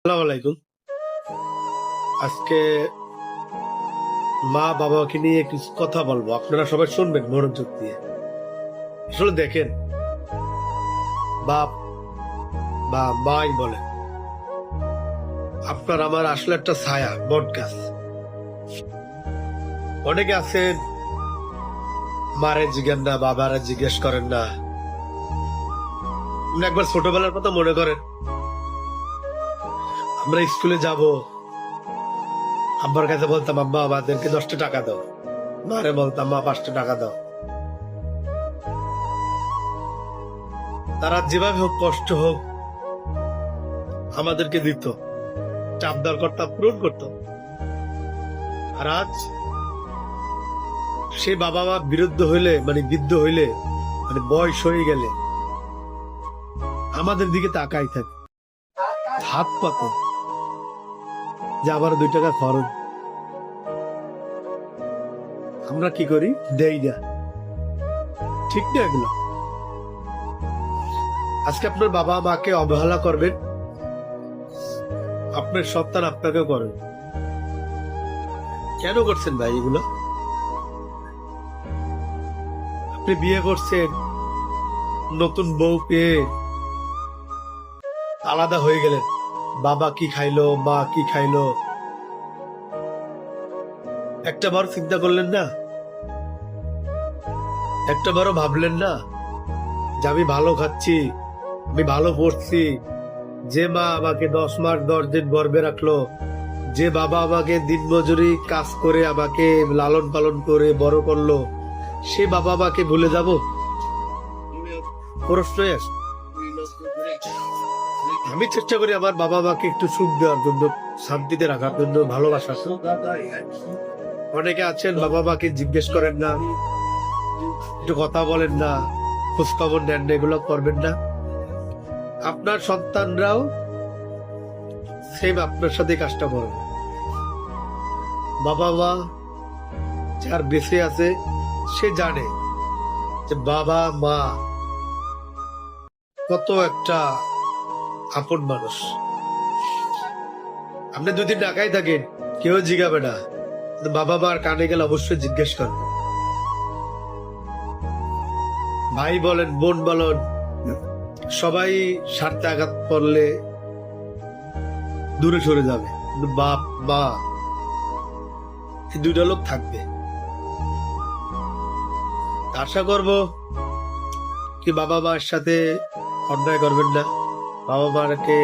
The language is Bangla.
আসসালামু আলাইকুম। আজকে মা বাবাকে নিয়ে কিছু কথা বলবো, আপনারা সবাই শুনবেন মনোযোগ দিয়ে। আসলে দেখেন, বাপ বা মাই বলে, আপনার আমার আসলে একটা ছায়া, বট গাছ। অনেকে আছেন মারে জিজ্ঞেস না, বাবারে জিজ্ঞেস করেন না। আপনি একবার ছোটবেলার কথা মনে করেন, আমরা স্কুলে যাব, আব্বার কাছে বলতাম আব্বা আমাদেরকে 10টা টাকা দাও, মারে বলতাম মা 5টা টাকা দাও। তারা যেভাবে হোক, কষ্ট হোক, আমাদেরকে দিত, চাপদার করতাম, পূরণ করতাম। আর আজ সে বাবা মা বিরুদ্ধ হইলে, মানে বৃদ্ধ হইলে, মানে বয়স হয়ে গেলে আমাদের দিকে তাকাই থাকে, হাত পাত যে আবার 2 টাকা খরচ। আমরা কি করি? দেই না। ঠিক না এগুলো? আজকে আপনার বাবা মাকে অবহেলা করবেন, আপনার সন্তান আপনাকেও করবে। কেন করছেন ভাই এগুলো? আপনি বিয়ে করছেন, নতুন বউ পেয়ে আলাদা হয়ে গেলেন। বাবা কি খাইলো, মা কি খাইলো, একটা বার চিন্তা করলেন না? একটা বারও ভাবলেন না যে আমি ভালো খাচ্ছি, আমি ভালো পড়ছি, যে মা আমাকে 10 মাস 10 দিন গর্ভে রাখলো, যে বাবা আমাকে দিনমজুরি কাজ করে আমাকে লালন পালন করে বড় করলো, সে বাবা মাকে ভুলে যাব? প্রশ্নই আসে। আমি চেষ্টা করি আমার বাবা মাকে একটু সুখ দেওয়ার জন্য, শান্তিতে রাখার জন্য, ভালোবাসার জন্য। অনেকে আছেন বাবা মাকে জিজ্ঞেস করেন না, একটু কথা বলেন না, খোঁজ খবর নেন না, এগুলো করবেন না। আপনার সন্তানরাও সেম আপনার সাথে কাজটা করবে। বাবা মা যার বেঁচে আছে সে জানে যে বাবা মা কত একটা আপন মানুষ। আপনি 2 দিন ঢাকায় থাকেন, কেউ জিজ্ঞাবে না, বাবা মার কানে গেলে অবশ্যই জিজ্ঞেস করবে। ভাই বলেন, বোন বলেন, সবাই স্বার্থে আঘাত করলে দূরে সরে যাবে, কিন্তু বাপ মা এই 2টা লোক থাকবে। আশা করব কি বাবা মার সাথে অন্যায় করবেন না, বাবা মাকে